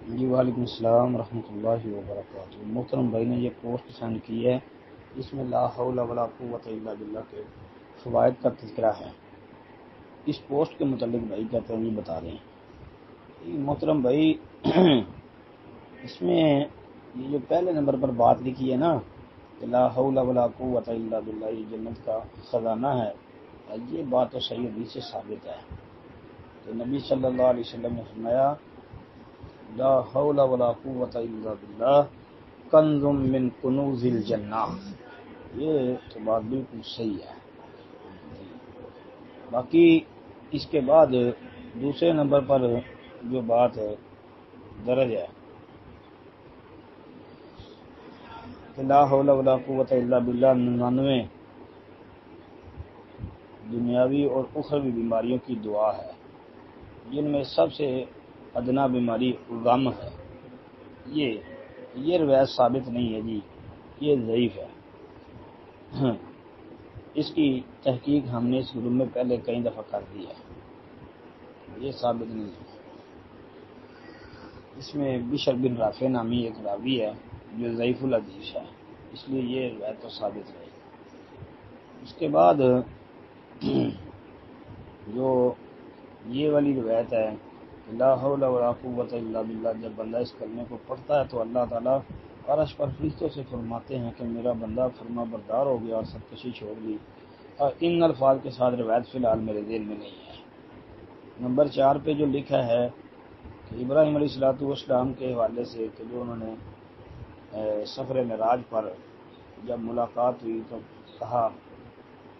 جی وعلیکم السلام ورحمۃ اللہ وبرکاتہ۔ محترم بھائی نے یہ پوسٹ سینڈ کی ہے، اس میں لا حول ولا قوت الا باللہ کے فوائد کا تذکرہ ہے۔ اس پوسٹ کے متعلق بھائی کہتے ہیں یہ بتا دیں۔ محترم بھائی اس میں یہ جو پہلے نمبر پر بات لکھی ہے نا کہ لا حول ولا قوت الا باللہ، یہ جنت کا خزانہ ہے، یہ بات تو صحیح حدیث سے ثابت ہے کہ نبی صلی اللہ علیہ وسلم نے فرمایا لا حول ولا قوت الا باللہ کنز من کنوز الجنہ۔ یہ تو بات بالکل صحیح ہے۔ باقی اس کے بعد دوسرے نمبر پر جو بات درج ہے کہ لا حول ولا قوت الا باللہ 99 دنیاوی اور اخروی بیماریوں کی دعا ہے، جن میں سب سے ادنا بیماری غم ہے۔ یہ روایت ثابت نہیں ہے جی، یہ ضعیف ہے۔ اس کی تحقیق ہم نے اس گروپ میں پہلے کئی دفعہ کر دی ہے، یہ ثابت نہیں ہے۔ اس میں بشر بن رافع نامی ایک راوی ہے جو ضعیف الحدیث ہے، اس لیے یہ روایت تو ثابت نہیں۔ اس کے بعد جو یہ والی روایت ہے کہ لا حول ولا قوت الا باللہ، جب بندہ اس کلمے کو پڑھتا ہے تو اللہ تعالیٰ عرش پر فرشتوں سے فرماتے ہیں کہ میرا بندہ فرما بردار ہو گیا اور سرکشی چھوڑ دی، اور ان الفاظ کے ساتھ روایت فی الحال میرے ذہن میں نہیں ہے۔ نمبر 4 پہ جو لکھا ہے کہ ابراہیم علیہ السلام کے حوالے سے کہ جو انہوں نے سفر معراج پر جب ملاقات ہوئی تو کہا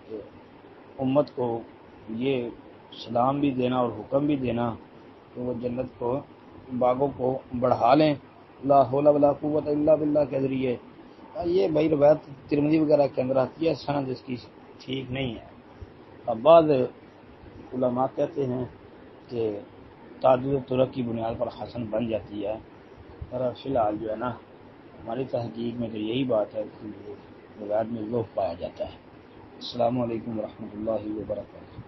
کہ امت کو یہ سلام بھی دینا اور حکم بھی دینا کہ وہ جنت کو باغوں کو بڑھا لیں لا حول ولا قوت الا باللہ کے ذریعے۔ یہ بھائی روایت ترمذی وغیرہ کے اندر آتی ہے، سند اس کی ٹھیک نہیں ہے۔ اب بعض علماء کہتے ہیں کہ تعدد طرق کی بنیاد پر حسن بن جاتی ہے، پر فی الحال جو ہے نا ہماری تحقیق میں تو یہی بات ہے کہ روایت میں ضعف پایا جاتا ہے۔ السلام علیکم ورحمۃ اللہ وبرکاتہ۔